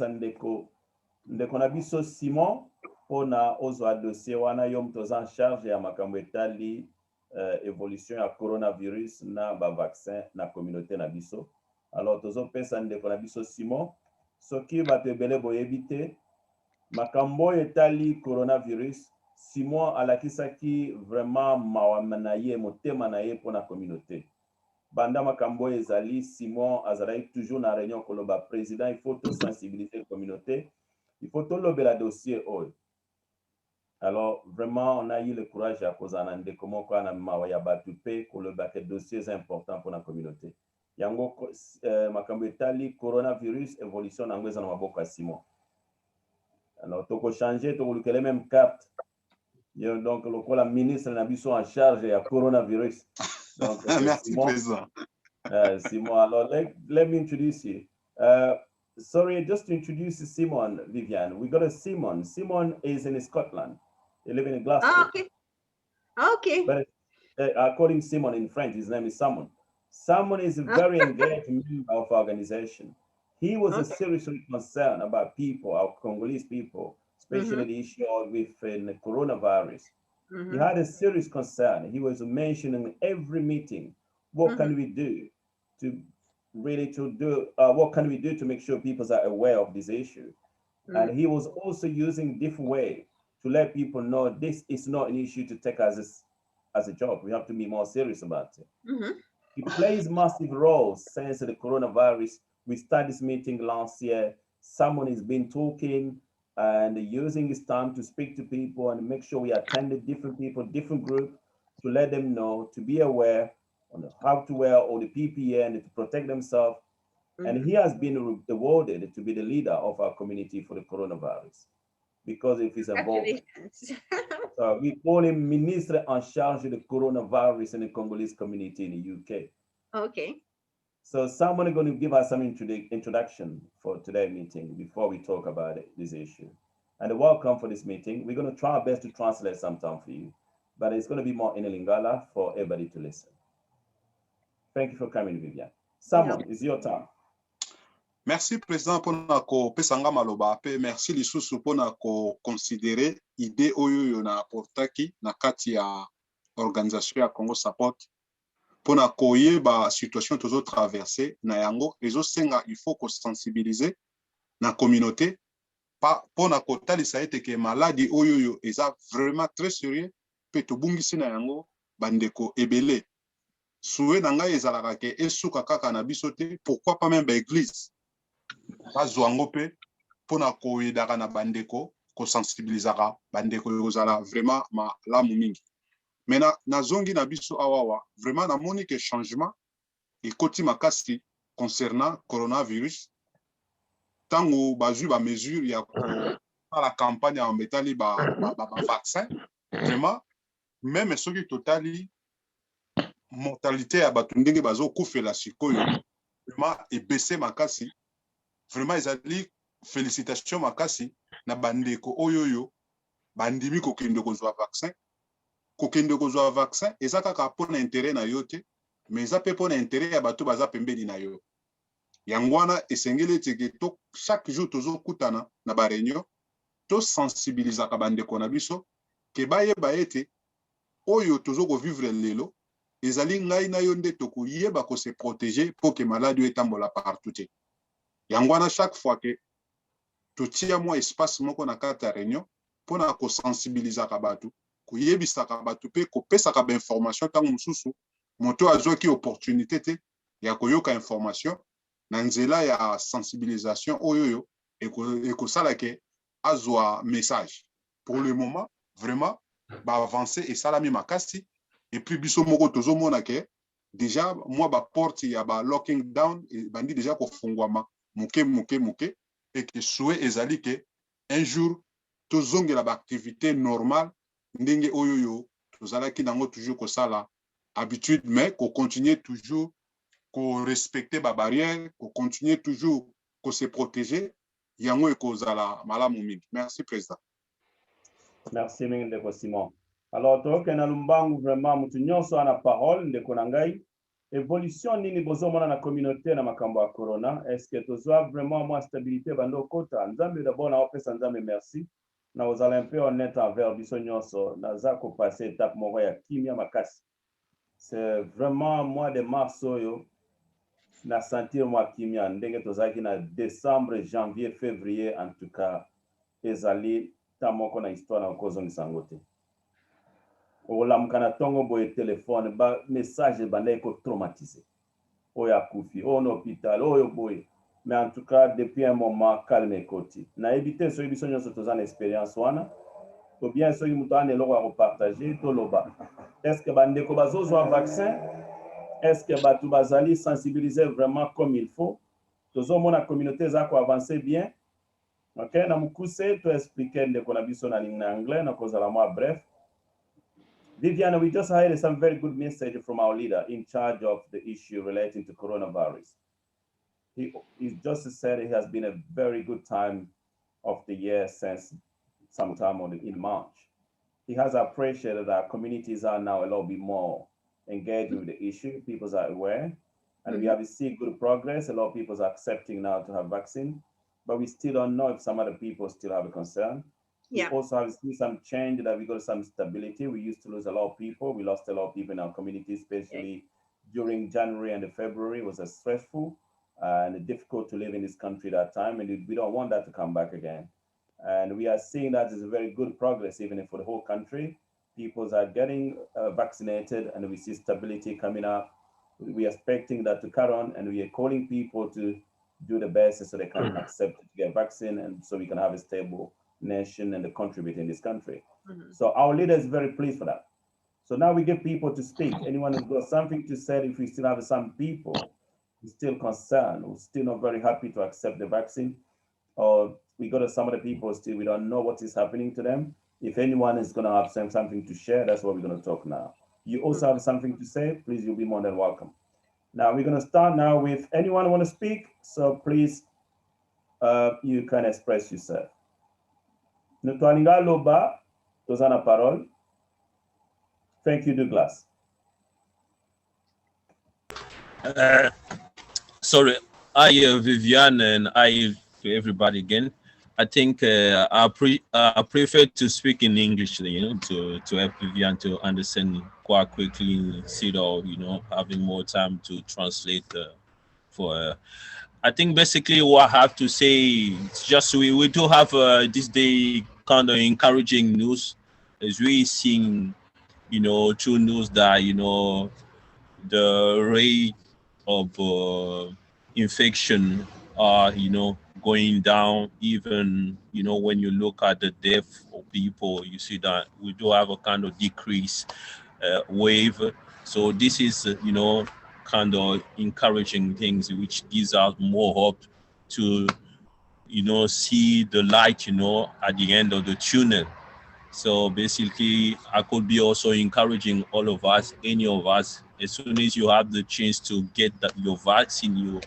ndeko na biso Simon pona ozwa dossier wana yo mtoza en charge ya makambo etali évolution ya coronavirus na ba vaccin na communauté na biso. Alors tozo pesa ndeko na biso Simon soki bato ebele boyebi te makambo etali coronavirus Simon alakisaki vraiment mawa na ye motema na ye pona communauté. Banda makambo ezali Simon azalaki toujours na réunion koloba président il faut tout sensibiliser la communauté, il faut tout lobela dossier oyo. Alors vraiment on a eu le courage à cause en ndeko moko na mawa ya batu pe koloba que dossiers importants pour la communauté. Yango makambo etali coronavirus évolution nango eza na maboko ya Simon. Alors toko changer toko lukele même carte. Donc le ministre na biso en charge ya coronavirus. Donc merci Simon, président. Simon, alors let me introduce you. Sorry, just to introduce Simon, Vivian. We got a Simon. Simon is in Scotland. He lives in Glasgow. Oh, okay. Okay. But according to Simon in French, his name is Simon. Simon is a very engaged member of our organization. He was seriously concerned about people, our Congolese people, especially the issue with the coronavirus. He had a serious concern. He was mentioning every meeting, what can we do to really what can we do to make sure people are aware of this issue? And he was also using different ways to let people know this is not an issue to take as a job. We have to be more serious about it. He plays massive roles since the coronavirus. We started this meeting last year. Someone has been talking and using his time to speak to people and make sure we attended different people, different groups, to let them know, to be aware on how to wear all the PPE and to protect themselves. And he has been awarded to be the leader of our community for the coronavirus because of his involvement. So we call him Ministre en charge de coronavirus in the Congolese community in the UK. Okay. So someone is going to give us some introduction for today's meeting before we talk about this issue. And welcome for this meeting. We're going to try our best to translate sometime for you, but it's going to be more in Lingala for everybody to listen. Thank you for coming, Vivian. Someone, it's your turn. Merci président pona ko pesanga maloba pe merci lisusu pona ko considérer idée oyo na portaki na kati ya organisation ya Congo Support pona koyeba situation tozo traverser na yango ezo senga il faut ko sensibiliser na communauté pa pona ko talisa ete ke maladie oyo eza vraiment très sérieux pe to bungisi na yango bandeko ebele souhait na ngai ezalaka ke esuka kaka na biso te pourquoi pas même ba église bazwango pe pona koyedaka na bandeko ko sensibilisaka bandeko yozala vraiment malamu mingi. Mais na zongi na biso awawa vraiment na moni que changement ekoti makasi concernant coronavirus tango bazui ba mesure ya ko la campagne en metali ba vaccin vraiment même soki totali mortalité ya bato ndenge bazo kufela sikoyo vraiment ebese makasi vraiment ezali félicitations makasi na bandeko oyoyo bandimi kokende kozwa vaccin. Kokende kozwa vaccin eza kaka pona intérêt na yo te mais eza pe pona intérêt ya bato baza pembeni na yo. Yango wana esengeli teke to chaque jour tozo kutana na ba réunion to sensibiliser ka bandeko na biso ke bayeba ete oyo tozo ko vivre lelo ezali ngai na yo nde toko yeba ko se protéger pour que maladie etambola partout te. Yango wana chaque fois que totia mo espace moko na kati ya réunion pona ko sensibiliser ka bato koyebisaka bato pe kopesaka ba information tango mususu moto azwaki opportunité te ya koyoka information na nzela ya sensibilisation oyoyo ekosala ke azwa message. Pour le moment vraiment ba avancer et salami makasi et puis biso moko tozomona ke déjà moi ba porte ya ba locking down et bandi déjà ko fungwama muke et que souhait ezali ke un jour tozongela ba activité normale ndenge oyoyo tozalaki nango toujours ko sala habitude mais ko continuer toujours ko respecter ba barrière ko continuer toujours ko se protéger yango ekozala malamu mingi. Merci président. Merci ndeko Simon. Alors toke na lumbangu vraiment mutu nyonso ana parole ndeko na ngai évolution nini bozomona na communauté na makambo ya corona? Est-ce que tozwa vraiment mwa stabilité bando kota? Nzambe d'abord na opesa nzambe merci. Na ozala un peu honnête envers biso nyonso, naza ko passer étape moko ya kimia makasi. C'est vraiment mois de mars oyo na sentir mwa kimia ndenge tozalaki na décembre, janvier, février en tout cas ezali ta moko na histoire na kozongisa yango te. Olamuka na ntongo boye telefone ba message bandai ko traumatiser oyo akufi oyo na hôpital oyo boye. Mais en tout cas depuis un moment calme ekoti nayebi te soki biso nyonso toza na expérience wana to bien soki moto ana eloko ya kopartage toloba est-ce que bandeko bazozwa vaccin, est-ce que bato bazali sensibiliser vraiment comme il faut, tozomona communauté eza koavance bien. Ok, na mukuse to expliquer ndeko na biso na ligne na anglais na kozala mwa bref. Viviane, we just heard some very good message from our leader in charge of the issue relating to coronavirus. He just said it has been a very good time of the year since sometime in March. He has appreciated that communities are now a little bit more engaged with the issue. People are aware, and we have seen good progress. A lot of people are accepting now to have vaccine, but we still don't know if some other people still have a concern. Yeah. We also have seen some change that we got some stability. We used to lose a lot of people. We lost a lot of people in our community, especially during January and February. It was stressful and difficult to live in this country that time, and we don't want that to come back again. And we are seeing that as a very good progress, even for the whole country. People are getting vaccinated, and we see stability coming up. We are expecting that to carry on, and we are calling people to do the best so they can accept to get vaccine, and so we can have a stable nation and the country within this country. So our leader is very pleased for that. So now we give people to speak. Anyone who's got something to say, if we still have some people who's still concerned, who's still not very happy to accept the vaccine, or we got some of the people still, we don't know what is happening to them. If anyone is gonna have something to share, that's what we're gonna talk now. You also have something to say, please, you'll be more than welcome. Now we're gonna start now with anyone who wanna speak, so please, you can express yourself. Nutwaninga Loba, Tozana Parole. Thank you, Douglas. Sorry, I Vivian and I everybody again. I think I prefer to speak in English, to help Vivian to understand quite quickly, instead of having more time to translate for. I think basically what I have to say is just we do have this day kind of encouraging news, as we seeing true news that the rate of infection are going down. Even when you look at the death of people, you see that we do have a kind of decrease wave. So this is kind of encouraging things, which gives us more hope to see the light at the end of the tunnel. So basically, I could be also encouraging all of us, any of us, as soon as you have the chance to get your vaccine,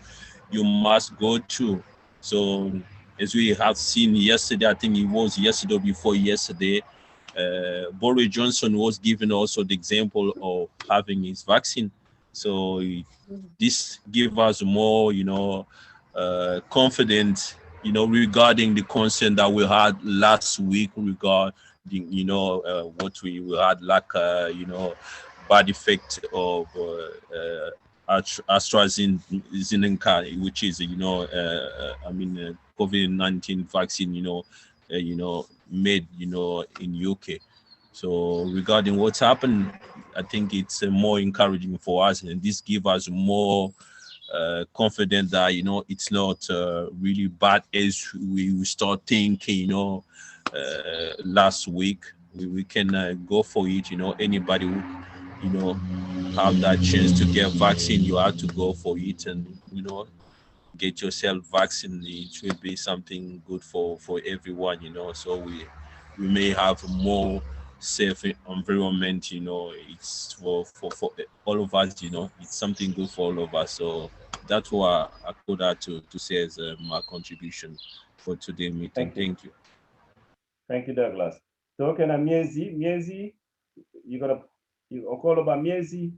you must go to. So as we have seen yesterday, I think it was yesterday or before yesterday, Boris Johnson was given also the example of having his vaccine. So this gives us more, confidence, regarding the concern that we had last week regarding, what we had, like, bad effect of AstraZeneca, which is, COVID-19 vaccine, made, in UK. So regarding what's happened, I think it's more encouraging for us, and this gives us more confident that it's not really bad as we start thinking. Last week we can go for it. Anybody who have that chance to get vaccine, you have to go for it, and get yourself vaccinated. It will be something good for everyone. So we may have more safe environment. It's for all of us. It's something good for all of us. So that's what I could add to say as my contribution for today's meeting. Thank you. Thank you, Douglas. Talking about Miezi, you call about Miezi.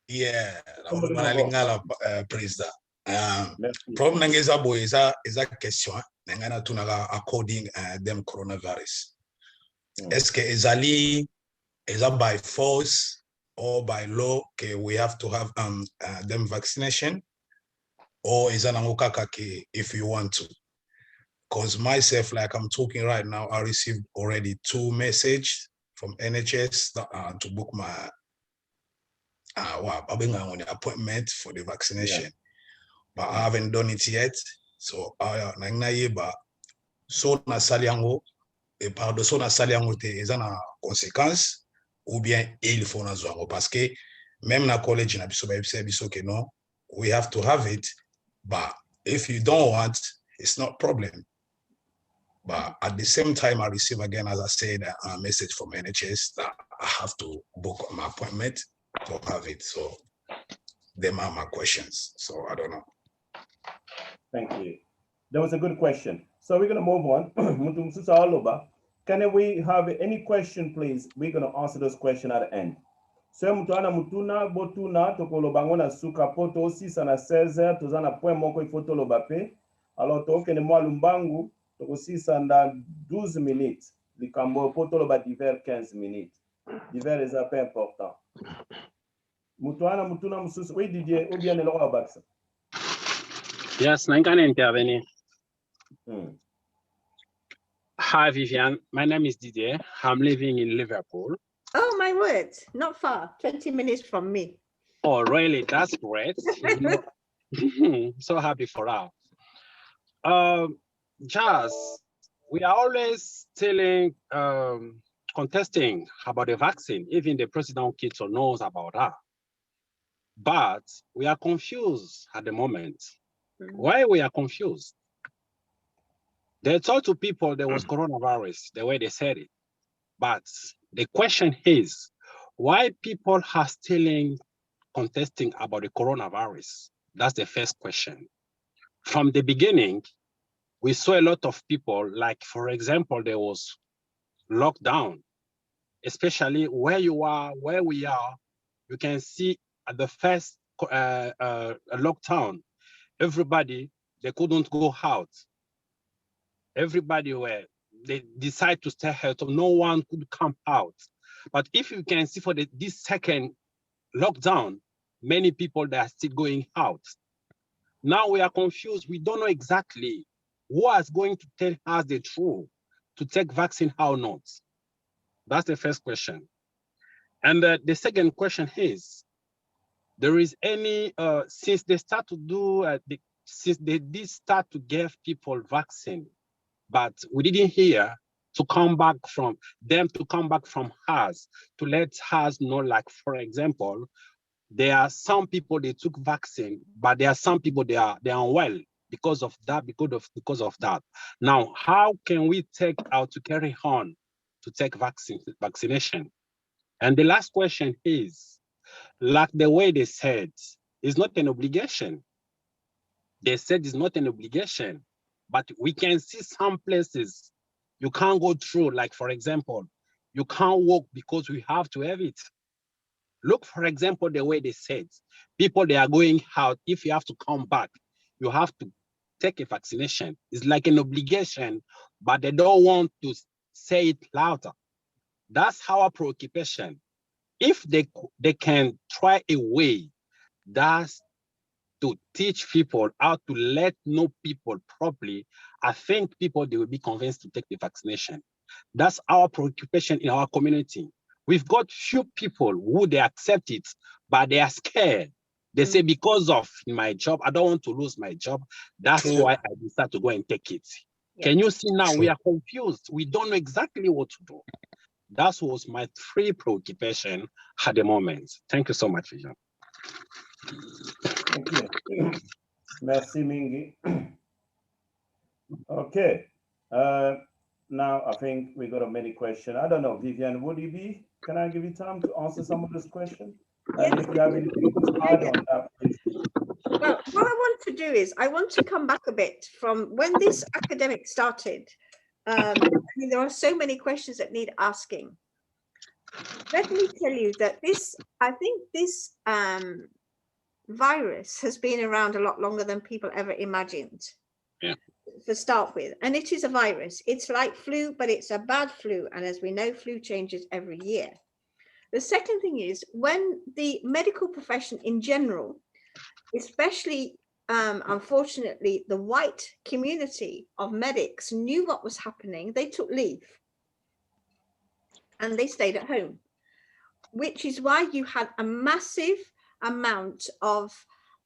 Yeah, Somebody na go. lingala president. Merci. Problem nangeza boy is a question nangana tunaga according them coronavirus. Est-ce que ezali is that by force or by law? Okay, we have to have them vaccination, or is that if you want to? Because myself, like I'm talking right now, I received already 2 messages from NHS to book my appointment for the vaccination, but I haven't done it yet. So so na saliango et par de so na saliango te is na conséquence ou bien il faut na zo parce que même na college na biso que non, we have to have it, but if you don't want, it's not problem. But at the same time, I receive again, as I said, a message from NHS that I have to book my appointment to have it. So them are my questions. So I don't know. Thank you. That was a good question. So we're going to move on. Can we have any question, please? We're going to answer those questions at the end. So mutuna botuna tokolo bangona suka poto aussi ça na 16h tozana point moko il faut to lobape. Alors toke ne moi lumbangu toko 612 minutes. Likambo poto loba divers 15 minutes. Divers est un peu important. Mutuna mususu oui Didier ou bien le roi Baxa. Yes, I can intervenir. Hi, Vivian. My name is Didier. I'm living in Liverpool. Oh, my word. Not far. 20 minutes from me. Oh, really? That's great. So happy for that. Jazz, we are always contesting about the vaccine. Even the president kids knows about that. But we are confused at the moment. Why we are confused? They told to people there was coronavirus, the way they said it. But the question is, why people are still contesting about the coronavirus? That's the first question. From the beginning, we saw a lot of people, like, for example, there was lockdown, especially where you are, where we are. You can see at the first lockdown, everybody, they couldn't go out. Everybody they decide to stay at home. No one could come out. But if you can see for this second lockdown, many people that are still going out. Now we are confused. We don't know exactly who is going to tell us the truth to take vaccine or not. That's the first question. And the second question is, there is any, since they start to do, since they did start to give people vaccine, but we didn't hear to come back from them, to come back from us, to let us know, like, for example, there are some people, they took vaccine, but there are some people, they are unwell because of that, because of that. Now, how can we take out to carry on to take vaccination? And the last question is, like the way they said, it's not an obligation. They said it's not an obligation. But we can see some places you can't go through, like, for example, you can't walk because we have to have it. Look, for example, the way they said, people, they are going out, if you have to come back, you have to take a vaccination. It's like an obligation, but they don't want to say it louder. That's our preoccupation. If they can try a way, that's to teach people how to let know people properly, I think people, they will be convinced to take the vaccination. That's our preoccupation in our community. We've got few people who they accept it, but they are scared. They say, because of my job, I don't want to lose my job. That's why I decided to go and take it. Yeah. Can you see now we are confused? We don't know exactly what to do. That was my 3 preoccupation at the moment. Thank you so much, Vivian. Thank you. Merci, Mingi. Okay. Now I think we got a many questions. I don't know, Vivian, would it be? Can I give you time to answer some of those questions? Yes. And if you have anything to add on that, please. Well, what I want to do is I want to come back a bit from when this academic started. I mean, there are so many questions that need asking. Let me tell you that I think this virus has been around a lot longer than people ever imagined. Yeah. To start with, and it is a virus. It's like flu, but it's a bad flu, and as we know, flu changes every year. The second thing is, when the medical profession in general, especially unfortunately the white community of medics, knew what was happening, they took leave and they stayed at home, which is why you had a massive amount of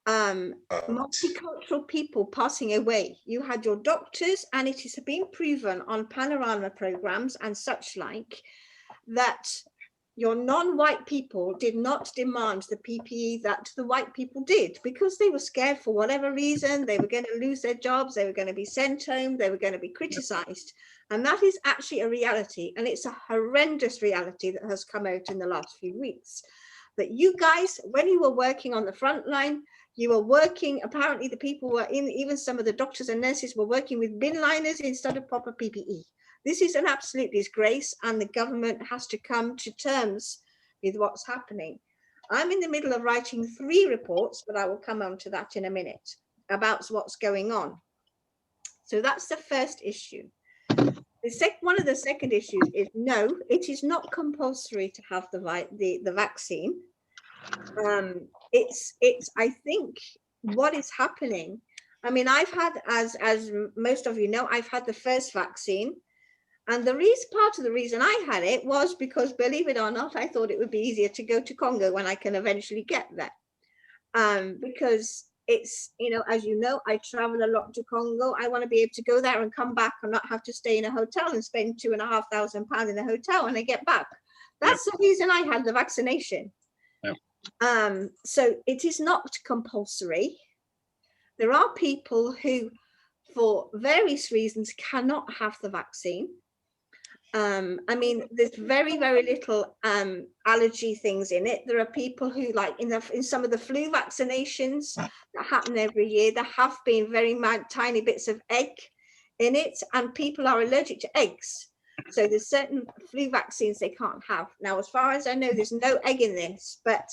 multicultural people passing away. You had your doctors, and it has been proven on panorama programs and such like that your non-white people did not demand the PPE that the white people did, because they were scared for whatever reason. They were going to lose their jobs, they were going to be sent home, they were going to be criticized. And that is actually a reality, and it's a horrendous reality that has come out in the last few weeks. That you guys, when you were working on the front line, you were working, apparently the people were in, even some of the doctors and nurses were working with bin liners instead of proper PPE. This is an absolute disgrace, and the government has to come to terms with what's happening. I'm in the middle of writing 3 reports, but I will come on to that in a minute, about what's going on. So that's the first issue. One of the second issues is, no, it is not compulsory to have the vaccine. It's I think what is happening, I mean, I've had, as most of you know, I've had the first vaccine. And part of the reason I had it was because, believe it or not, I thought it would be easier to go to Congo when I can eventually get there. Because it's, you know, as you know, I travel a lot to Congo. I want to be able to go there and come back and not have to stay in a hotel and spend £2,500 in a hotel when I get back. That's the reason I had the vaccination. So it is not compulsory. There are people who, for various reasons, cannot have the vaccine. I mean, there's very, very little allergy things in it. There are people who, like in some of the flu vaccinations that happen every year, there have been very tiny bits of egg in it, and people are allergic to eggs. So there's certain flu vaccines they can't have. Now, as far as I know, there's no egg in this, but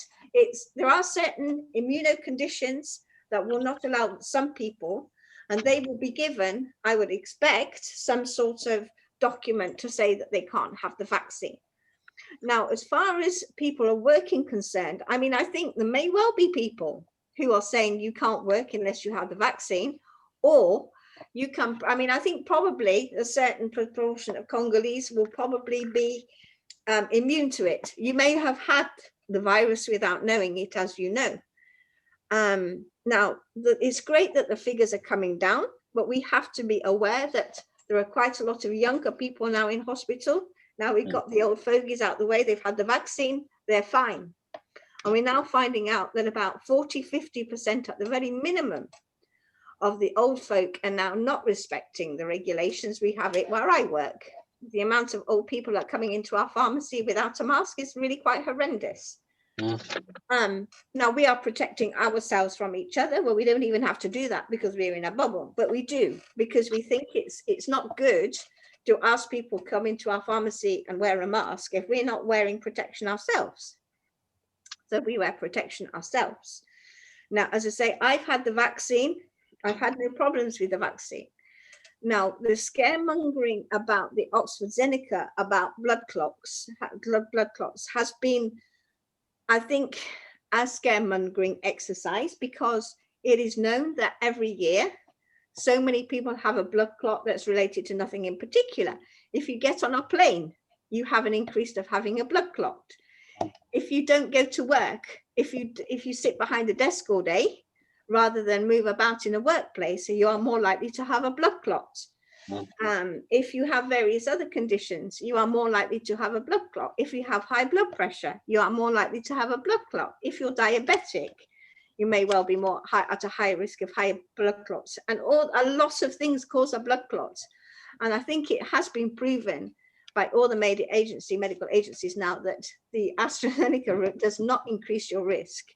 there are certain immunoconditions that will not allow some people, and they will be given, I would expect, some sort of document to say that they can't have the vaccine. Now, as far as people are working concerned, I mean, I think there may well be people who are saying you can't work unless you have the vaccine, or you can, I mean, I think probably a certain proportion of Congolese will probably be immune to it. You may have had the virus without knowing it, as you know. Now, it's great that the figures are coming down, but we have to be aware that there are quite a lot of younger people now in hospital. Now we've got the old fogies out the way, they've had the vaccine, they're fine. And we're now finding out that about 40–50% at the very minimum of the old folk are now not respecting the regulations. We have it where I work. The amount of old people that are coming into our pharmacy without a mask is really quite horrendous. Now we are protecting ourselves from each other. Well, we don't even have to do that because we're in a bubble, but we do, because we think it's not good to ask people to come into our pharmacy and wear a mask if we're not wearing protection ourselves. So we wear protection ourselves. Now, as I say, I've had the vaccine. I've had no problems with the vaccine. Now, the scaremongering about the AstraZeneca, about blood clots has been, I think, a scaremongering exercise, because it is known that every year so many people have a blood clot that's related to nothing in particular. If you get on a plane, you have an increase of having a blood clot. If you don't go to work, if you sit behind a desk all day rather than move about in a workplace, you are more likely to have a blood clot. If you have various other conditions, you are more likely to have a blood clot. If you have high blood pressure, you are more likely to have a blood clot. If you're diabetic, you may well be at a higher risk of higher blood clots. And a lot of things cause a blood clot. And I think it has been proven by all the medical agencies now that the AstraZeneca route does not increase your risk.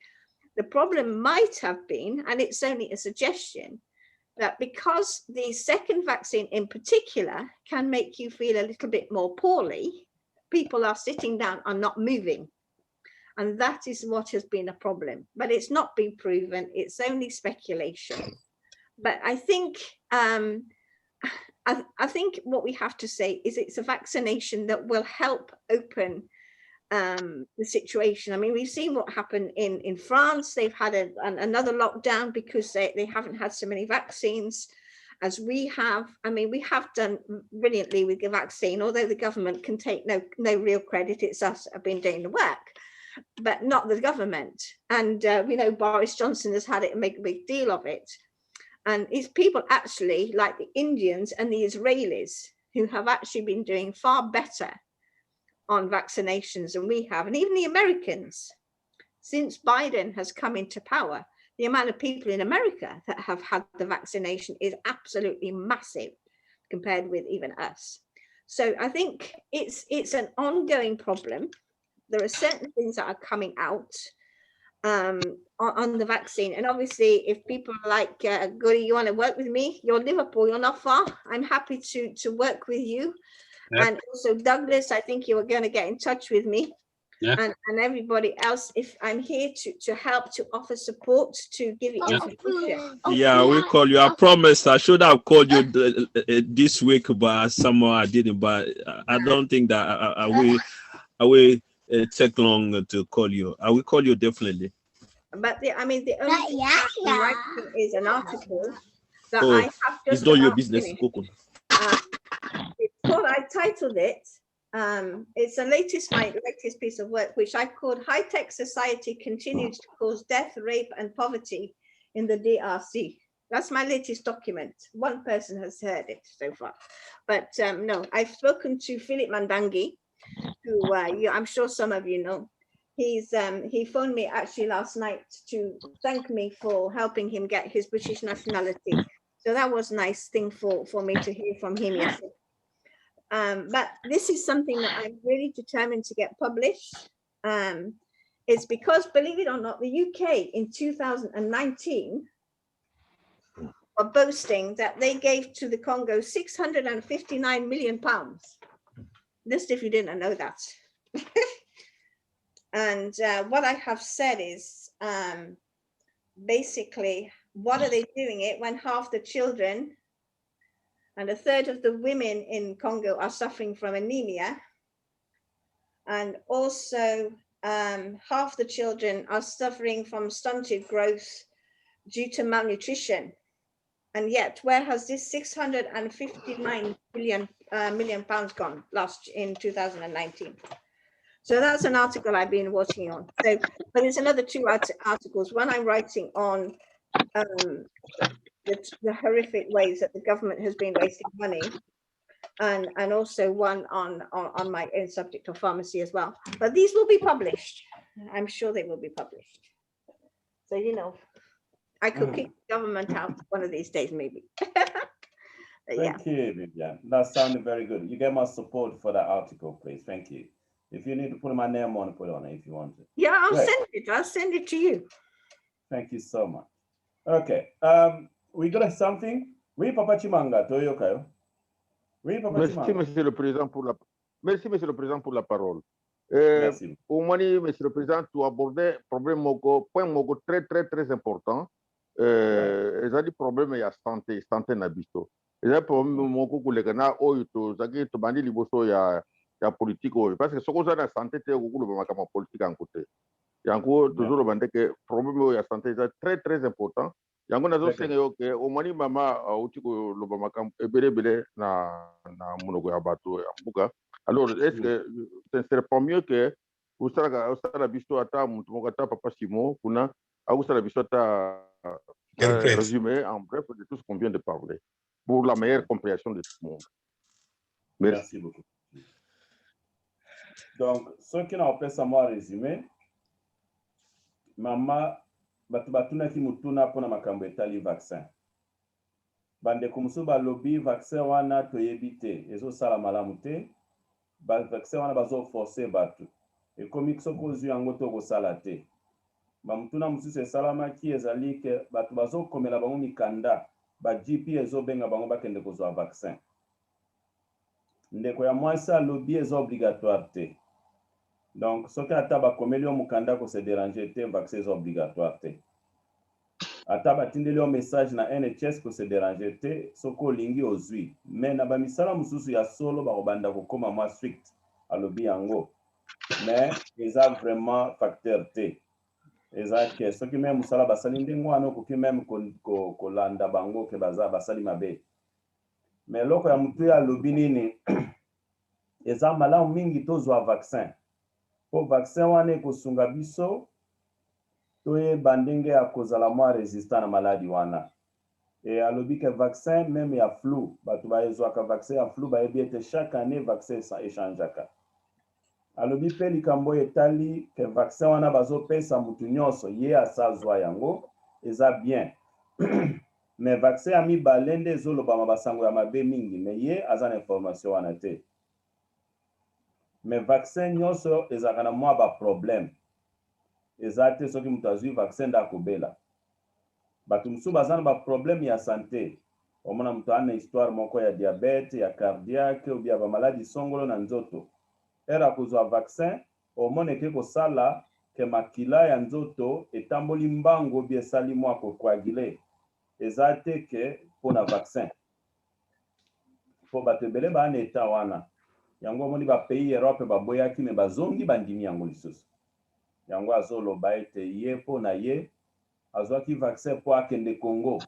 The problem might have been, and it's only a suggestion, that because the second vaccine in particular can make you feel a little bit more poorly, people are sitting down and not moving. And that is what has been a problem. But it's not been proven. It's only speculation. But I think I think what we have to say is it's a vaccination that will help open the situation. I mean, we've seen what happened in France. They've had another lockdown because they haven't had so many vaccines as we have. I mean, we have done brilliantly with the vaccine, although the government can take no real credit. It's us that have been doing the work, but not the government. And we know Boris Johnson has had it and make a big deal of it. And it's people actually like the Indians and the Israelis who have actually been doing far better on vaccinations than we have. And even the Americans, since Biden has come into power, the amount of people in America that have had the vaccination is absolutely massive compared with even us. So I think it's an ongoing problem. There are certain things that are coming out on the vaccine. And obviously, if people are like, Goody, you want to work with me? You're Liverpool, you're not far. I'm happy to work with you. Yeah. And also Douglas, I think you were going to get in touch with me. Yeah. And everybody else, if I'm here to help, to offer support, to give you Yeah. information. Yeah, we call you. I promised I should have called you this week, but somehow I didn't. But I don't think that I will take long to call you. I will call you definitely. But the only thing I'm writing is an article that Oh, I have it's just not your about business, finished. Coco. It's called, I titled it, it's my latest piece of work, which I called High Tech Society Continues to Cause Death, Rape and Poverty in the DRC. That's my latest document. One person has heard it so far. But no, I've spoken to Philip Mandangi, who I'm sure some of you know. He phoned me actually last night to thank me for helping him get his British nationality. So that was a nice thing for me to hear from him yesterday. But this is something that I'm really determined to get published. It's because, believe it or not, the UK in 2019 were boasting that they gave to the Congo 659 million pounds. Just if you didn't know that. And what I have said is basically, what are they doing it when half the children and a third of the women in Congo are suffering from anemia? And also half the children are suffering from stunted growth due to malnutrition. And yet, where has this 659 million pounds gone in 2019? So that's an article I've been working on. So, but there's another two articles. One I'm writing on the horrific ways that the government has been wasting money, and also one on my own subject of pharmacy as well. But these will be published. I'm sure they will be published. So, you know, I could kick the government out one of these days, maybe. Thank you, Vivian. That sounded very good. You get my support for that article, please. Thank you. If you need to put my name on, put it on it if you want to. Yeah, I'll send it to you. Thank you so much. Okay. We got something. Oui, Papa Chimanga, Toyoka. Oui, Papa Merci, Chimanga. Monsieur le Président, Merci, Monsieur le Président, pour la parole. Merci. Au Mali, Monsieur le Président, tu abordais problème point très important. Les problème il y a santé nabiso. Les problème moko kulegana oyo zaki to bandi liboso ya politique oyo parce que ce qu'on a la santé te kokulu ba makama politique en côté. Yango toujours le bande que problème oyo ya santé est très important. Yango nazo senga yo ke au Mali mama utiko lo ba makam ebele na monoko ya bato ya mbuka. Alors est-ce que ce serait pas mieux que usala biso ata mutu moko ata Papa Simon kuna usala biso ata résumé en bref de tout ce qu'on vient de parler pour la meilleure compréhension de tout le monde. Merci beaucoup. Donc, ceux qui n'ont pas savoir résumé, maman, batuna ki mutuna pona makambo etali vaccin. Bande kumusu ba lobby vaccin wana toyebite, ezo sala malamu te, ba vaccin wana bazo forcer batu. Et comme soko zu yango to ko sala te. Ba mutuna musu salama ki ezali ke batu bazo komela bango mikanda, ba GP ezo benga bango bakende kozwa vaccin. ndeko ya mwasi alobi eza obligatoire te. Donc soki ata bakomeli yo mokanda ko se déranger te, vaccin eza obligatoire te. Ata batindeli yo message na NHS ko se déranger te, soko olingi ozwi. Mais na bamisala mosusu ya solo bakobanda kokoma mwa strict alobi yango. Mais eza vraiment facteur te. Eza ke soki même musala basali ndenge wana okoki même kolanda bango ke baza basali mabe. Mais loko ya mutu ya alobi nini eza malamu mingi tozwa vaccin. Po vaccin wana ekosunga biso toyeba ndenge ya kozala mwa resistant na maladi wana. Et alobi ke vaccin même ya flu, bato baezwaka vaccin ya flu bayebi ete chaque année vaccin echangeaka. Alobi pe likambo etali ke vaccin wana bazopesa mutu nyonso ye asazwa yango eza bien. Mais vaccin ya mibale nde ezolobama basango ya mabe mingi, mais ye aza na information wana te. Mais vaccin nyonso ezalaka na mwa ba problème. Eza te soki mutu azwi vaccin nda akobela. Bato mosusu baza na ba problème ya santé. Omona mutu ana histoire moko ya diabète, ya cardiaque, ou bien ba maladie songolo na nzoto. Era kozwa vaccin, omoneke kosala ke makila ya nzoto etamboli mbango bien sali mwa kokoagile. Eza te ke pona vaccin. Po bato ebele baana eta wana. Yango omoni ba pays Europe baboyaki me bazongi bandimi yango lisusu. Yango azoloba ete ye pona ye azwaki vaccin po akende Congo.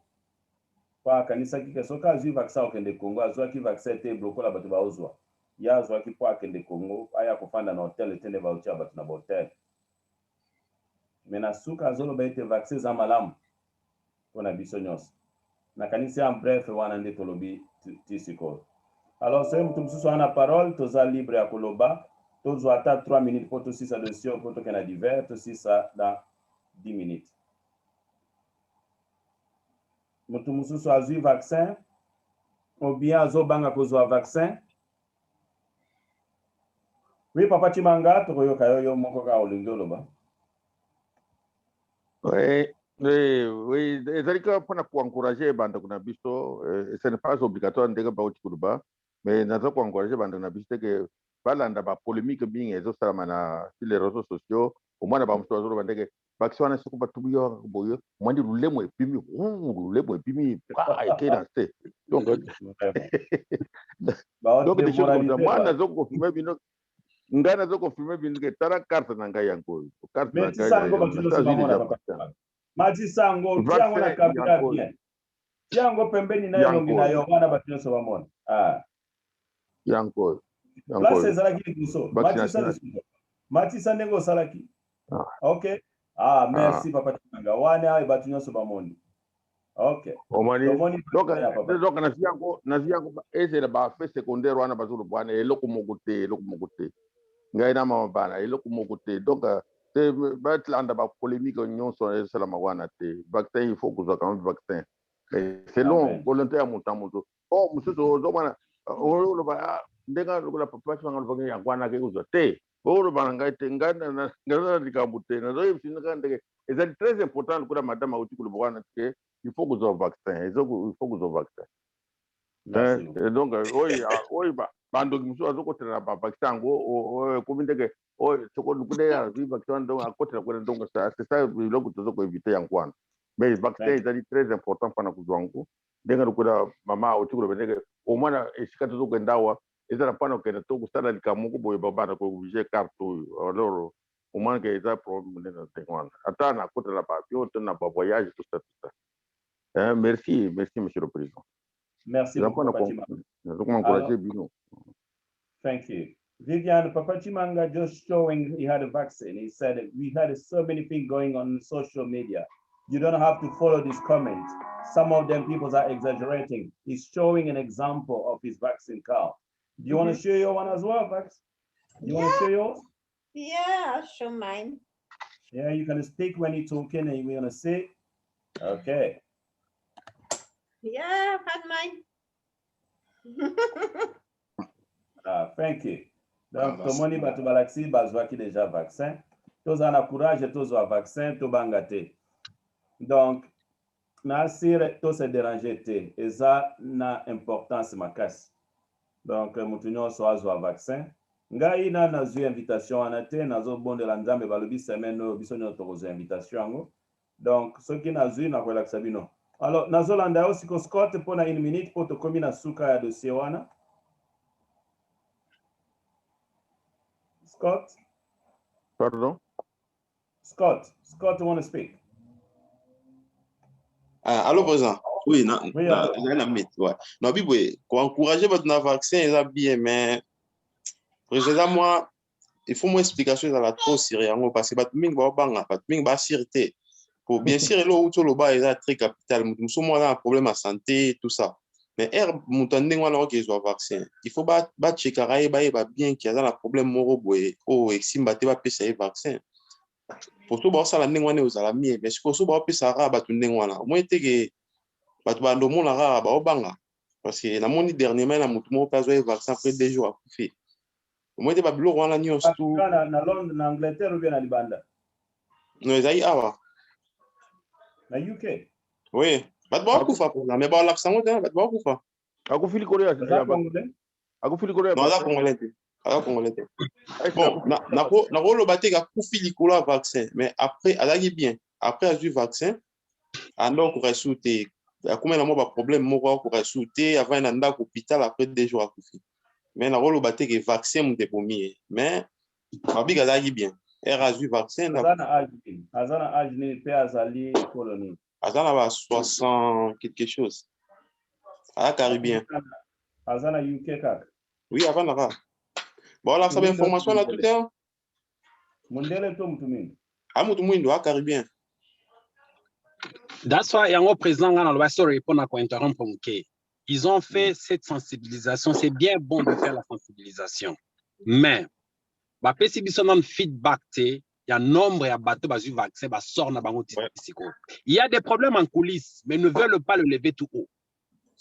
Po akanisaki ke soki azwi vaccin okende Congo, azwaki vaccin te blokola bato baozwa. Ya azwaki po akende Congo, aya kofanda na hotel etende bautia bato na hotel. Mena suka azoloba ete vaccin za malamu pona biso nyonso. Nakanisi en bref wana nde tolobi tisiko. Alors c'est mutu mosusu wana parole toza libre ya koloba. Tozwa ata 3 minutes po tosisa dossier po tokena divers, tosisa dans 10 minutes. Mutu mosusu azwi vaccin ou bien azobanga kozwa vaccin. Oui, Papa Chimanga, tokoyoka yo moko ka olingi oloba. Oui, c'est-à-dire pour encourager bande kuna biso, ce n'est pas obligatoire ndenge ba uti kuluba, mais nazo pour encourager bande na biso que balanda ba polémique bien ezo salama na sur les réseaux sociaux, au moins na ba muso azolo bandeke vaccin na soko batubiyo boyo, mwandi lulemo epimi, lulemo epimi pa ekena se. Donc donc des choses comme ça, moi nazo confirmer bino ngana zo confirmer bino que tara carte na ngai yango. Carte na ngai. Mati sango tiango na kabila bien. Tiango pembeni na elongi na yo wana batinso bamona. Ah. Yango. Place ezalaki kuso. Mati sandengo salaki. OK. Ah, merci Papa Chimanga. Wana ay batinso bamoni. OK. Omani. Donc na ziango ese na ba fait secondaire wana bazulu bwana eloko mogote. Ngai na mama bana eloko mogote. Donc c'est batlanda ba polémique nyonso salama wana te. Vaccin il faut que ça quand même vaccin. C'est long volontaire montamoto. Oh mususu zo bana olo ba ndenga lokola Papa Chimanga lokola yangwana ke uzo te. Olo bana ngai te ngana ngana likabute na zo yimsinga ndeke. C'est très important lokola madame auti kulo bwana te. Il faut que ça vaccin. Il faut que ça vaccin. Et donc oui ba bando mususu azokotela ba vaccin ngo komindeke soko lukude ya vaccin donc akotela kwa donc c'est ça biloko tozoko éviter yankwana. Mais vaccin est très important pana kuzwangu. Denga lukuda mama auti kulo bendeke au moins esika tozoko ndawa ezala pana kenda to kusala likamuko boye babana ko obligé carte alors au moins que ça problème na tengwana. Ata na kotela ba bio to na ba voyage tout ça. Merci, Monsieur le Président. Merci beaucoup, Papa Chimanga. Thank you. Vivian, Papa Chimanga just showing he had a vaccine. He said we had so many things going on social media. You don't have to follow these comments. Some of them people are exaggerating. He's showing an example of his vaccine card. Do you want to share your one as well, Vax? You want to share yours? Yeah, I'll show mine. Yeah, you can speak when you're talking and you're going to say, okay. Yeah, I've had mine. Thank you. Donc, tout le monde va te balaxi, bazwaki déjà vaccin. Tous en a courage, tous ont vaccin, tout bangate. Donc, na sire, tous se déranger te. Et ça, na importance ma casse. donc mutu nyonso azwa vaccin. Ngai na nazwi invitation wana te nazobondela nzambe balobi semaine oyo biso nyonso tokozwa invitation yango. Donc soki nazwi nakolakisa bino. Alors nazolanda yo siko Scott mpona 1 minute po tokomi na suka ya dossier wana. Scott? Pardon? Scott, you want to speak? Allô, président. Oui, Oui, non, Biboué, pour encourager votre vaccin, c'est bien, mais président, moi, il faut moi explication dans la trop sérieux parce que batming ba banga, batming ba sûreté. Pour bien sûr, là où le bas est très capital, nous sommes là un problème à santé, tout ça. Mais moutanding wala que soit vaccin. Il faut ba checker ba bien qu'il y a dans le problème moro boy. Oh, exim ba te ba pesa vaccin. Pour tout ça la ndengwana uzala mie, mais pour tout ba pesa ra ba ndengwana. Moi teke batu bando mon la ba obanga parce que na moni dernièrement na mutu mo pas vaccin après 2 jours a fait. Moi te ba bilo wana news tout na Londres na Angleterre ou bien na Libanda. No ezai awa. Na UK. Oui, bat ba kufa mais ba l'accent moi bat ba kufa. Akufili Korea akufili Korea. Non la congolais. Ala congolais. Bon, na rolo baté ka kufili kola vaccin mais après alagi bien. Après a eu vaccin alors qu'on ressoute comment na mo ba problème moko ko ressoute avant na ndako hôpital après 2 jours a kufi. Mais na rolo baté que vaccin mu de pommier mais babiga alagi bien. RASU vaccin azana âge ni pe azali colonie. Azana va 60 quelque chose. Ah caribien. Azana UK kak. Oui, avant là. Bon là ça bien information là tout est. Mondele to mutumini. Ah mutumindo ah caribien. That's why yango président ngana lo sorry pour na ko interrompre mke. Ils ont fait cette sensibilisation, c'est bien bon de faire la sensibilisation. Mais ba pesi biso non feedback té il y a nombre ya bateau bazu vaccin ba sort na bango tisiko. Il y a des problèmes en coulisses mais ne veulent pas le lever tout haut.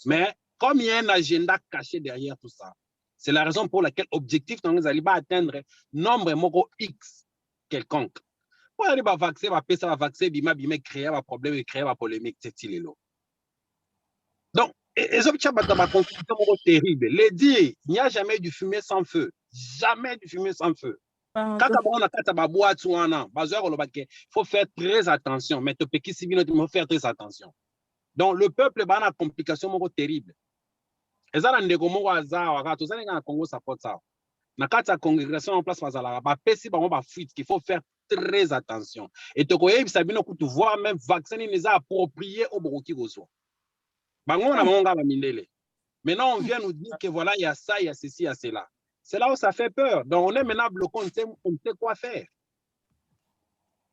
Mais comme il y a un agenda caché derrière tout ça, c'est la raison pour laquelle objectif nous allons atteindre nombre moko X quelconque. Pour aller ba vaccin ba pesa ba vaccin bima créer un problème et créer une polémique c'est il là. Donc les objectifs ba constitution moko terrible. Les dire il n'y a jamais du fumier sans feu. Jamais du fumier sans feu. Quand il faut faire très attention. Mais il faut faire très attention. Donc, le peuple a une complication terrible. Et ça, il faut faire très attention. Et tu vois même vaccin les a appropriés au Buruki Gozo. Maintenant, on vient nous dire que voilà, il y a ça, il y a ceci, il y a cela. C'est là où ça fait peur. Donc, on est maintenant bloqué, on sait quoi faire.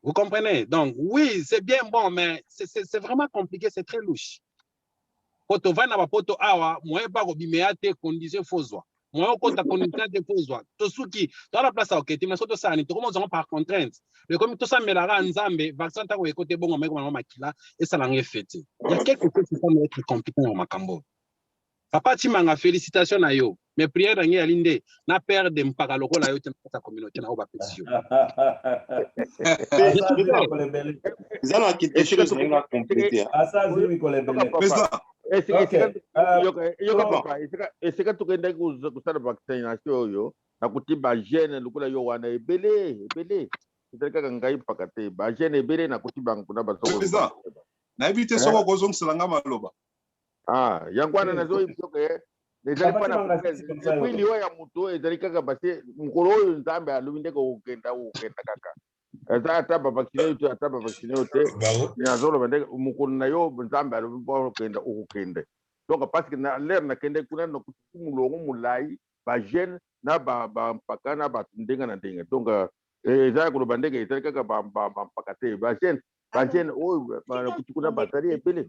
Vous comprenez? Donc, oui, c'est bien bon, mais c'est vraiment compliqué, c'est très louche. Quand on va dans la poto awa, moi, je ne sais pas si conditions fausses. Moi, quand tu as conditions de fausses, tout ce qui, dans la place à ok, tu me sautes ça, tu commences par contrainte. Le comité ça, mais la ranzambe, vaccin, tu as écouté bon, mais comment makila, et ça l'a fait. Il y a quelque chose qui semble être compliqué dans Macambo. Papa Timanga, félicitations à yo. Mais prière à Linde, na père de Mpagaloko la yo te sa communauté na oba pétition. Ils ont quelque chose à compléter. Asa zimi kolebele. Esika tukenda kusala vaccination yo na kuti ba jeune lukula yo wana ebele italika ngai pakate ba jeune ebele na kuti bangu na basoko. Président, na éviter soko kozong selanga maloba. Ah, yangwana nazo ipoke nezali pana puis liwa ya muto ezali kaka basi mukolo oyo nzambe aluminde ko ukenda kaka ata ba vacciner te nazolo bende mukolo na yo nzambe aluminde ukende donc parce que na l'air na kende kuna no kumulongo mulai ba jeune na ba mpaka na ba ndenga na ndenga donc ezali ko bandeke ezali kaka ba mpaka te ba jeune oyo kutukuna batari epele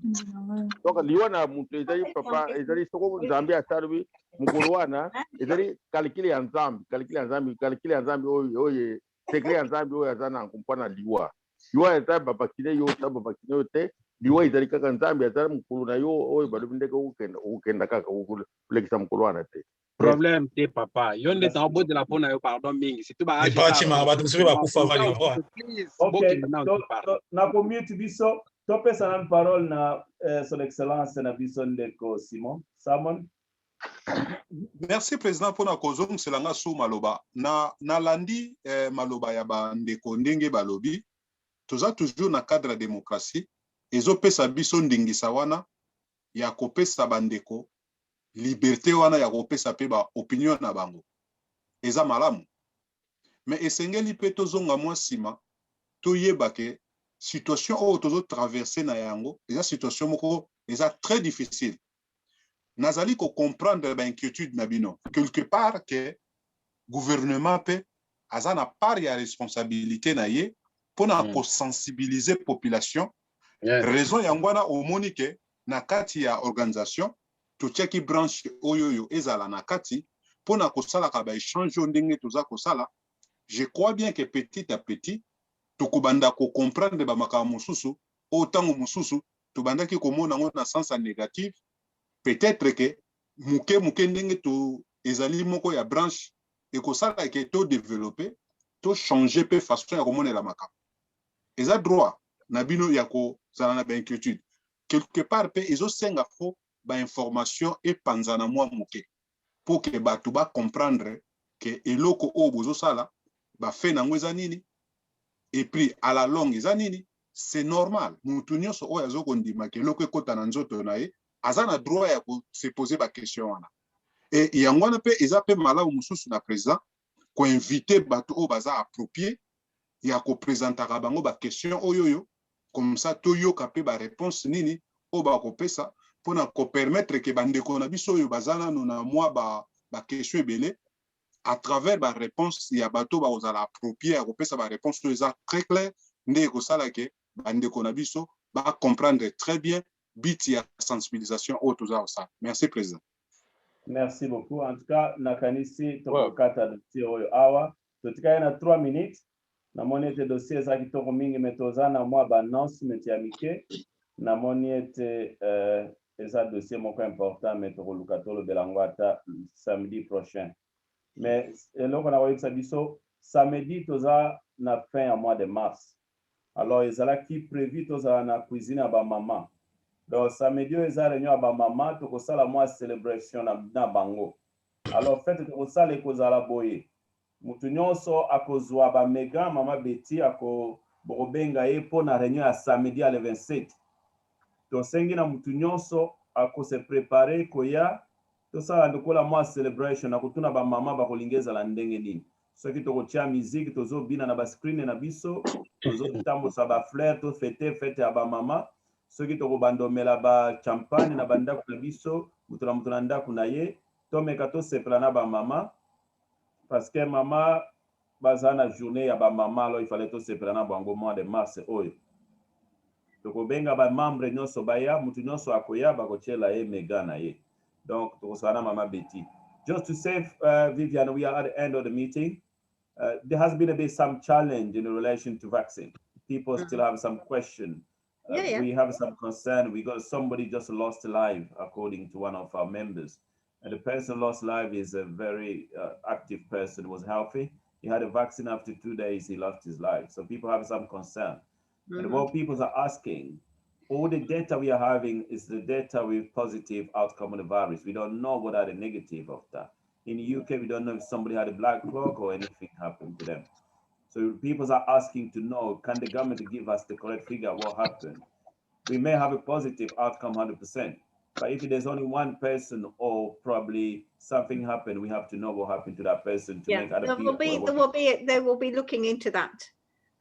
donc liwana mutu ezali papa ezali soko nzambe asalwi mukolo wana ezali calcul ya nzambe oyo secret ya nzambe oyo azana kumpana liwa ezali babakine yo te liwa ezali kaka nzambe azali mukolo na yo oyo balobi ndeke ukenda kaka kulekisa mukolo wana te. Problème te papa yonde ta bout de la pona yo pardon mingi c'est tout ba na commute biso to pesa na parole na son excellence na biso ndeko Simon Merci président pona kozong selanga sou maloba na landi maloba ya bandeko ndenge balobi toza toujours na cadre ya démocratie ezopesa biso ndingisa wana ya kopesa bandeko liberté wana ya kopesa pe ba opinion na bango eza malamu mais esengeli pe tozonga mwa sima toyeba ke situation oyo tozo traverser na yango eza situation moko eza très difficile. Nazali ko comprendre ba inquiétude na bino quelque part que gouvernement pe azana part ya responsabilité na ye pona ko sensibiliser population. Raison yangwana omoni ke na kati ya organisation to cheki branche oyoyo ezala na kati pona ko sala ka ba échange ndenge toza ko sala. Je crois bien que petit à petit tokobanda ko comprendre ba makambo mususu otango mususu tobandaki komona ngo na sens négatif. Peut-être que muke ndenge to ezali moko ya branche et que ça a été tout développé, tout changé pe façon ya komona la makambo. Eza droit na bino ya ko zala na ba inquiétude. Quelque part pe ezo senga fo ba information et panzana mwa muke pour que batu ba comprendre que eloko o bozo sala ba fait nango eza nini et puis à la longue eza nini. C'est normal. Mutu nyonso o yazo kondima ke eloko ekota na nzoto na ye azana droit ya se poser ba question wana. Et yangwana pe eza pe malamu mususu na président ko inviter bato o baza approprié ya ko présenter bango ba question oyoyo comme ça toyoka pe ba réponse nini o ba ko pesa pona ko permettre que bandeko na biso oyo bazana na moi ba question ebele à travers ba réponse ya bato ba ozala approprié ya ko pesa ba réponse to eza très clair ndé ko sala ke bandeko na biso ba comprendre très bien bit ya sensibilisation au toza ça. Merci président. Merci beaucoup. En tout cas, nakanisi tokokata dossier oyo awa. Totika na 3 minutes. Na moni ete dossier za kitoko mingi metoza na mwa ba announcement ya mike. Na moni ete eza dossier moko important metokoluka tolo belangwata samedi prochain. Mais eloko na koyebisa biso samedi toza na fin ya mois de mars. Alors ezalaki prévu toza na cuisine ya ba mama. Donc samedi eza réunion ya ba mama tokosala mwa célébration na bango. Alors fête tokosala ekozala boye. Mutu nyonso akozwa ba mega mama Betty ako bobenga ye po na réunion ya samedi à le 27. Tosengi na mutu nyonso ako se préparer koya tosala ndokola mwa celebration na kutuna ba mama bakolingeza la ndenge nini. Soki tokotia musique tozobina na ba screen na biso tozotambosa ba fleur to fête ya ba mama. Soki tokobandomela ba champagne na banda na biso mutu na ndako na ye tomeka to sepela na ba mama parce que mama bazana journée ya ba mama alors il fallait to sepela na bango mois de mars oyo tokobenga ba membre nyonso baya mutu nyonso akoya bakochela ye mega na ye donc tokosana mama Betty. Just to say Vivian, we are at the end of the meeting. There has been a bit some challenge in relation to vaccine. People still have some question. We have some concern. We got somebody just lost life, according to one of our members. And the person lost life is a very active person, was healthy. He had a vaccine after 2 days, he lost his life. So people have some concern. And what people are asking, all the data we are having is the data with positive outcome of the virus. We don't know what are the negative of that. In the UK, we don't know if somebody had a black clock or anything happened to them. So people are asking to know, can the government give us the correct figure of what happened? We may have a positive outcome 100%, but if there's only one person or probably something happened, we have to know what happened to that person to make other people. They will be looking into that.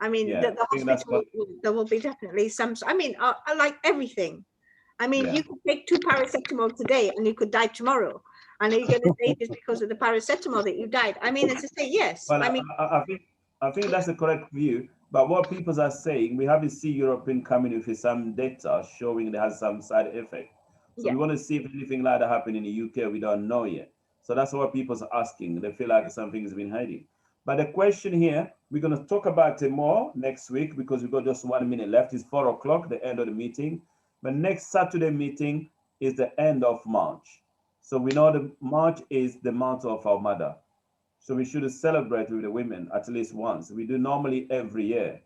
I mean, the hospital, there will be definitely some, I mean, I like everything. I mean, you could take 2 paracetamol today and you could die tomorrow. And you're going to say it's because of the paracetamol that you died. I mean, as I say, yes. Well, I mean, I think that's the correct view. But what people are saying, we haven't seen European coming with some data showing it has some side effect. So we want to see if anything like that happened in the UK. We don't know yet. So that's what people are asking. They feel like something has been hiding. But the question here, we're going to talk about it more next week because we've got just 1 minute left. It's 4 o'clock, the end of the meeting. But next Saturday meeting is the end of March. So we know that March is the month of our mother. So we should celebrate with the women at least once. We do normally every year.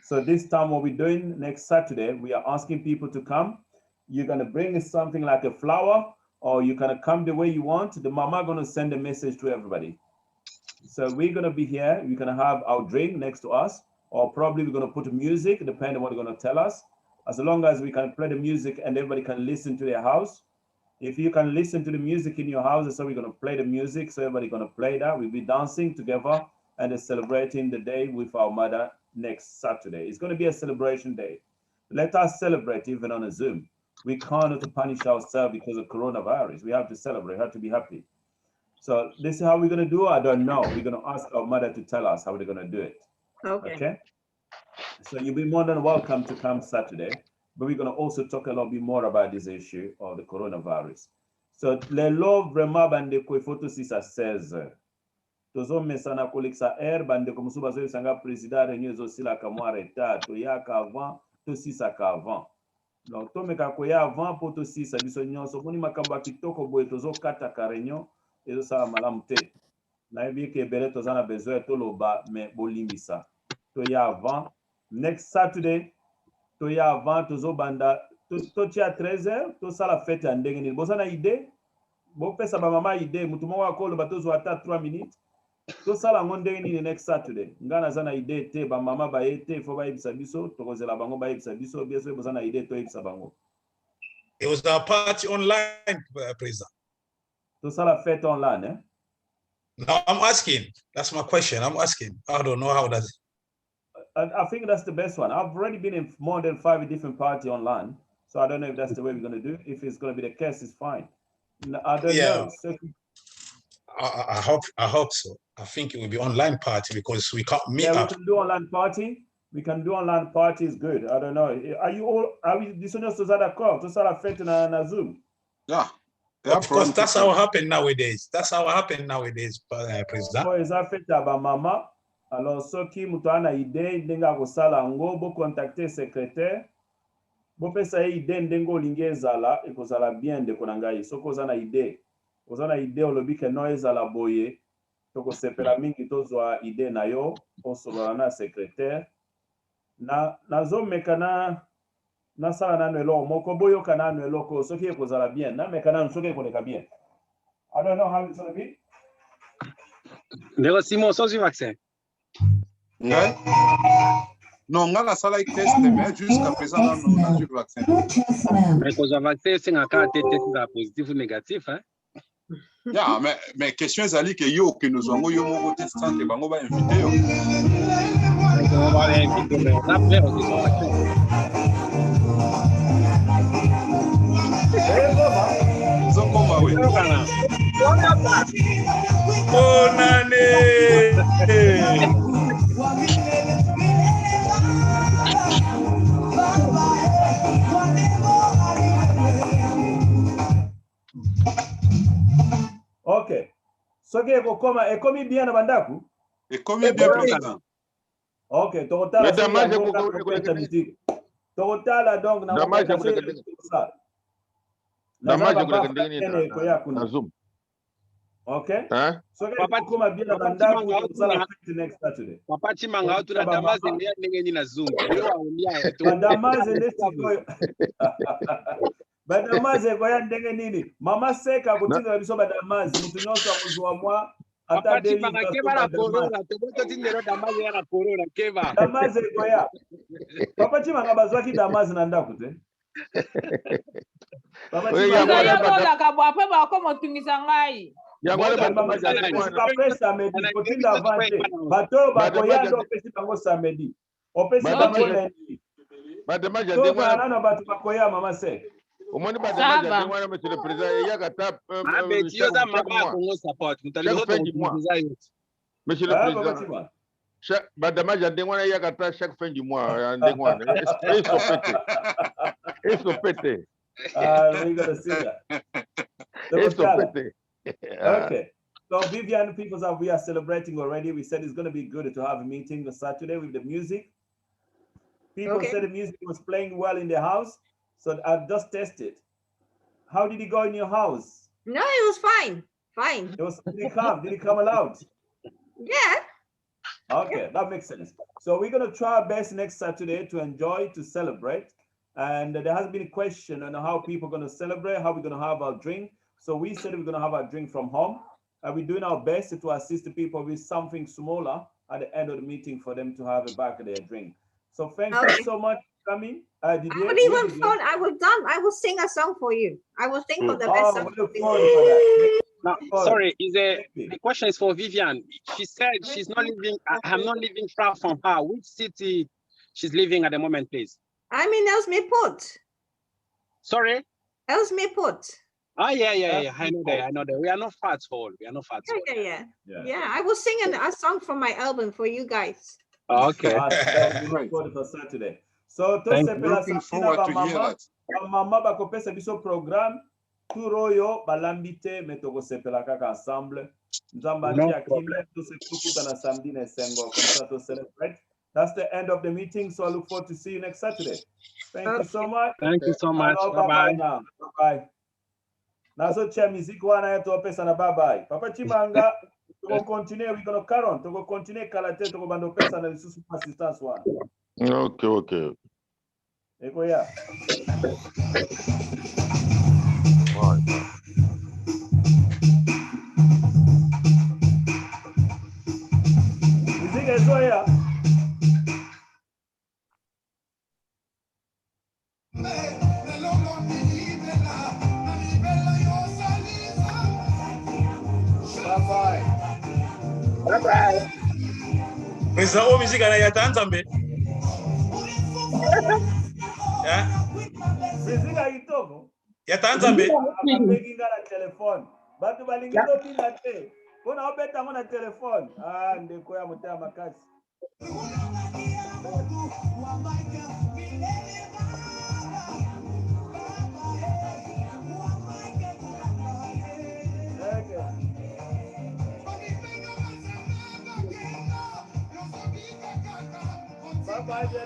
So this time what we're doing next Saturday, we are asking people to come. You're going to bring something like a flower or you can come the way you want. The mama gonna send a message to everybody. So we're gonna be here. We're gonna have our drink next to us, or probably we're gonna put music, depending on what they're gonna tell us. As long as we can play the music and everybody can listen to their house. If you can listen to the music in your house, so we're gonna play the music. So everybody gonna play that. We'll be dancing together and celebrating the day with our mother next Saturday. It's gonna be a celebration day. Let us celebrate even on a Zoom. We cannot punish ourselves because of coronavirus. We have to celebrate, we have to be happy. So this is how we're gonna do it. I don't know. We're gonna ask our mother to tell us how they're gonna do it. Okay. So you'll be more than welcome to come Saturday, but we're gonna also talk a little bit more about this issue of the coronavirus. So lelo vraiment bande ko photo 6 à 16. Tozo mesana koleksa air bande ko musuba zo sanga président réunion zo sila kamwa reta to yaka avant to 6 à avant. Donc to meka ko ya avant pour to 6 biso nyonso boni makamba kitoko boye tozo kata ka réunion ezo sala malamu te. Na yebi ke bele tozana besoin to loba mais bolimbisa. To ya avant next Saturday to ya avant tozo banda to tia 13h to sala fête ya ndenge nini bozana idée bo pesa ba mama idée mutu mo wa kolo batozo ata 3 minutes to sala ndenge nini next Saturday ngana zana idée te ba mama ba ete fo ba yebisa biso to kozela bango ba yebisa biso biso bozana idée to yebisa bango. It was a party online, President. To sala fête online, eh? No, I'm asking. That's my question. I'm asking. I don't know how does it. I think that's the best one. I've already been in more than 5 different parties online, so I don't know if that's the way we're going to do. If it's going to be the case, it's fine. I don't know. So, I hope so. I think it will be online party because we can't meet yeah, up. we can do online party. We can do online party. Is good. I don't know. Are we this one to that call to start fête na Zoom? Yeah. Of course, that's how it happen nowadays. That's how it happen nowadays, President. So is fête ba mama. Alors, ceux qui mutu ana idée ndenga kosala ngo bo contacter secrétaire bo pesa idée ndengo lingezala ekozala bien de konangai soko ozana idée olobi ke no ezala boye toko sepela mingi tozwa idée na yo osolola na secrétaire na zo mekana na sala na nwelo moko boyo kana nwelo ko soki ekozala bien na mekana soki ekoleka bien. I don't know how it's going to be. Ndeko Simon sans vaccin. Ouais. Non, on a la salle test, mais jusqu'à présent, on a eu le vaccin. Mais quand le vaccin, c'est un cas de positif ou négatif, hein? Yeah, mais question est allée que yo que nous avons eu mon test santé, on va inviter. On va inviter, mais on a fait aussi son vaccin. Ils ont comment, oui. Oh, Nane! Ok. Soki ekokoma ekomi bien na bandaku? Ekomi bien président. Ok, tokotala tokotala donc na na Zoom. Okay. So papa koma bien na bandaku tokosala next Saturday. Papa chimanga tu na damaze ndenge na Zoom. Damaze ndesi badamaze koya ndenge nini mama seka kutinga biso badamaze mutu nyonso akuzwa mwa ata deli keba na corona toboto tindero damaze ya na corona keba damaze koya papa chimanga bazwaki damaze na ndako te papa chimanga ya bola kabwa ape ba ko motungisa ngai ya ngale badamaze kwa pesa medi kotinda avante bato bakoya ndo pesi bango samedi opesi bango lendi badamaze ndenge wana bato bakoya mama seka Omoni badamaze ndengwana monsieur le président yakata abeti yoza mama Congo support mutalizo tukuza yote monsieur le président badamaze ndengwana yakata chaque fin du mois ndengwana esopete we gotta see that esopete. Okay, so Vivian, people, we are celebrating already. We said it's going to be good to have a meeting on Saturday with the music. People said the music was playing well in the house. So I've just tested. How did it go in your house? No, it was fine. Fine. It was did it come loud? Yeah. Okay, that makes sense. So we're gonna try our best next Saturday to enjoy, to celebrate. And there has been a question on how people are gonna celebrate, how we're gonna have our drink. So we said we're going to have a drink from home. And we're doing our best to assist the people with something smaller at the end of the meeting for them to have a back of their drink. So thank you so much for coming. I will sing a song for you. I will think of the best song. No, sorry, the question is for Vivian. She said she's not living, I'm not living far from her. Which city she's living at the moment, please? I'm in Ellesmere Port. Sorry? Ellesmere Port. Oh, yeah. I know that. We are not far at all. Yeah. I will sing a song from my album for you guys. Oh, okay. For Saturday. So, looking forward to hear that. Mama bakopesa biso programme turoyo balambite metoko sepela kaka ensemble. Nzambati akile to se kukuta na samedi na sengo comme to celebrate. That's the end of the meeting. So I look forward to see you next Saturday. Thank you so much. Thank you so much. Bye now. Bye. Nazo cha muziki wana yetu pesa na bye bye. Papa Chimanga to continue, we gonna carry on to continue kalate to bando pesa na lisusu assistance wana. Okay. Eko ya. Muziki ezo ya. Bye. Pesa o musique na ya tanzambe. Muziki itoko. Ya tanzambe. Abeginga na telefone. Batu balingi to bina te. Kona obeta ngona telefone. Ndeko ya mutea makasi. Bye. Bye.